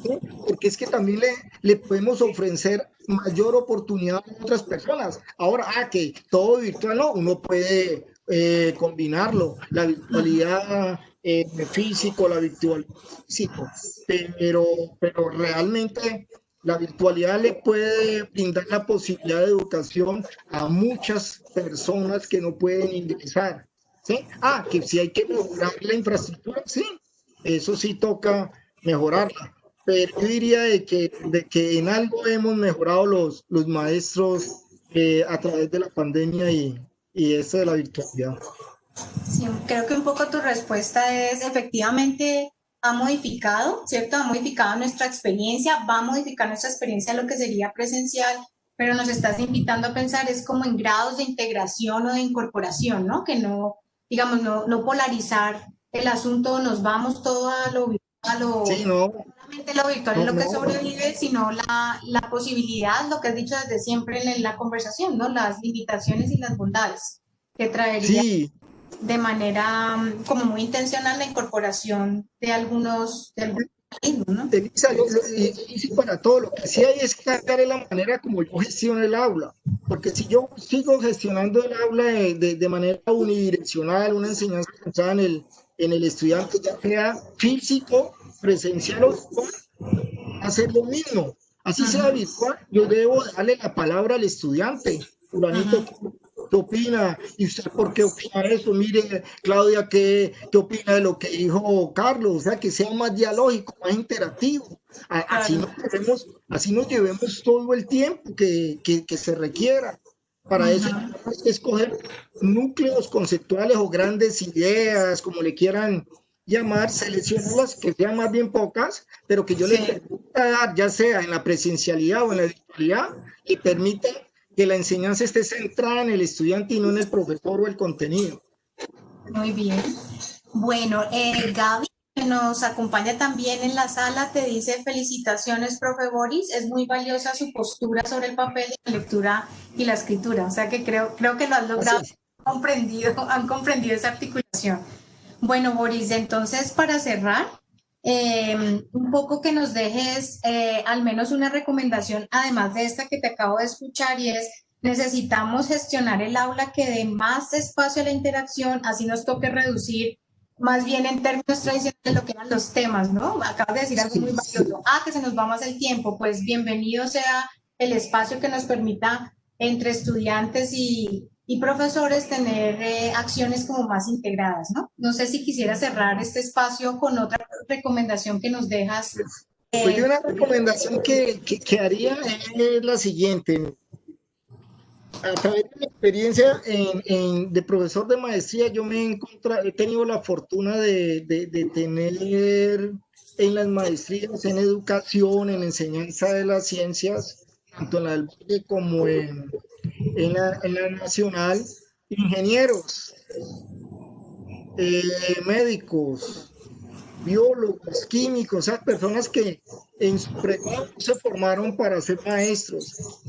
¿sí? Porque es que también le podemos ofrecer mayor oportunidad a otras personas. Ahora, que todo virtual, no, uno puede combinarlo, la virtualidad físico, la virtualidad físico, pero realmente La virtualidad le puede brindar la posibilidad de educación a muchas personas que no pueden ingresar, ¿sí? Que si hay que mejorar la infraestructura, sí, eso sí toca mejorarla. Pero yo diría de que en algo hemos mejorado los maestros a través de la pandemia y esto de la virtualidad. Sí, creo que un poco tu respuesta es efectivamente ha modificado, ¿cierto? Ha modificado nuestra experiencia, va a modificar nuestra experiencia en lo que sería presencial, pero nos estás invitando a pensar es como en grados de integración o de incorporación, ¿no? Que no, digamos, no polarizar el asunto, nos vamos todo a lo virtual o Sí, no, solamente lo virtual es no, lo que no, sobrevive, sino la posibilidad, lo que has dicho desde siempre en la conversación, ¿no? Las limitaciones y las bondades que traería sí. de manera como muy intencional la incorporación de algunos mecanismos, ¿no? Elisa, y sí para todo, lo que sí hay es que cambiar en la manera como yo gestiono el aula, porque si yo sigo gestionando el aula de manera unidireccional, una enseñanza centrada en el estudiante, ya sea físico, presencial o virtual, hacer lo mismo. Así sea Ujú, virtual, yo debo darle la palabra al estudiante. Fulanito, ujú. ¿qué opina? ¿Y usted por qué opina eso? Mire, Claudia, ¿qué opina de lo que dijo Carlos? O sea, que sea más dialógico, más interactivo. Así Claro. nos llevemos todo el tiempo que se requiera. Para eso Ujú. hay que escoger núcleos conceptuales o grandes ideas, como le quieran llamar, seleccionarlas que sean más bien pocas, pero que yo le Sí, permita dar, ya sea en la presencialidad o en la virtualidad, y permita que la enseñanza esté centrada en el estudiante y no en el profesor o el contenido. muy bien. Bueno, Gaby, que nos acompaña también en la sala, te dice felicitaciones, profe Boris, es muy valiosa su postura sobre el papel, la lectura y la escritura, o sea que creo que lo has logrado, Gracias. han comprendido esa articulación. Bueno, Boris, entonces para cerrar, un poco que nos dejes al menos una recomendación, además de esta que te acabo de escuchar, y es, necesitamos gestionar el aula que dé más espacio a la interacción, así nos toque reducir más bien en términos tradicionales lo que eran los temas, ¿no? Acabas de decir algo muy Sí, valioso. Que se nos va más el tiempo, pues bienvenido sea el espacio que nos permita entre estudiantes y profesores tener acciones como más integradas, ¿no? No sé si quisiera cerrar este espacio con otra recomendación que nos dejas. pues yo Eh, una recomendación que haría es la siguiente. A través de mi experiencia de profesor de maestría, yo he tenido la fortuna de tener en las maestrías en educación, en enseñanza de las ciencias, tanto en la del Valle como en la nacional, ingenieros, médicos, biólogos, químicos, o sea, personas que en su pregrado se formaron para ser maestros.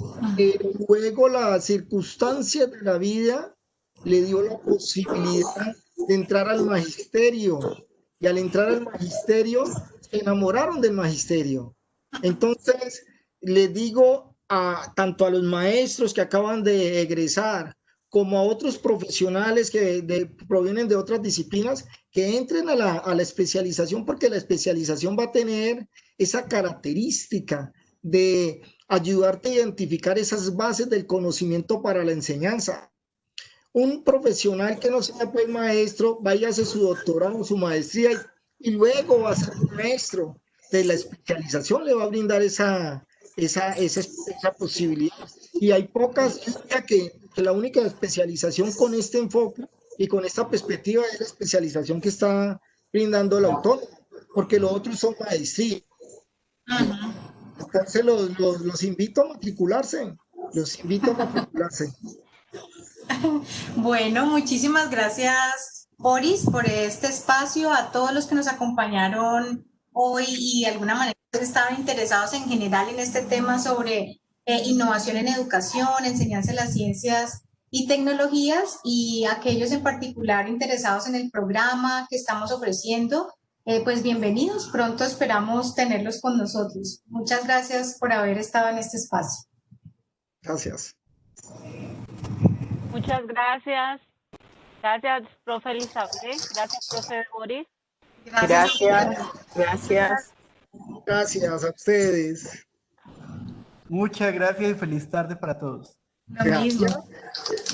Luego las circunstancias de la vida le dio la posibilidad de entrar al magisterio y al entrar al magisterio se enamoraron del magisterio. Entonces, le digo tanto a los maestros que acaban de egresar como a otros profesionales que provienen de otras disciplinas, que entren a la especialización, porque la especialización va a tener esa característica de ayudarte a identificar esas bases del conocimiento para la enseñanza. Un profesional que no sea pues maestro, vaya a hacer su doctorado, su maestría y luego va a ser maestro. De la especialización le va a brindar esa posibilidad. Y hay pocas, yo diría que la única especialización con este enfoque y con esta perspectiva es la especialización que está brindando el autor, porque los otros son maestrías. Entonces los invito a matricularse, los invito a matricularse. Bueno, muchísimas gracias, Boris, por este espacio, a todos los que nos acompañaron hoy y de alguna manera estaban interesados en general en este tema sobre innovación en educación, enseñanza de las ciencias y tecnologías, y aquellos en particular interesados en el programa que estamos ofreciendo, pues bienvenidos, pronto esperamos tenerlos con nosotros. Muchas gracias por haber estado en este espacio. Gracias. Muchas gracias. Gracias, profe Elizabeth. Gracias, profe Boris. Gracias. Gracias, gracias. Gracias a ustedes. Muchas gracias y feliz tarde para todos. Lo mismo. Gracias.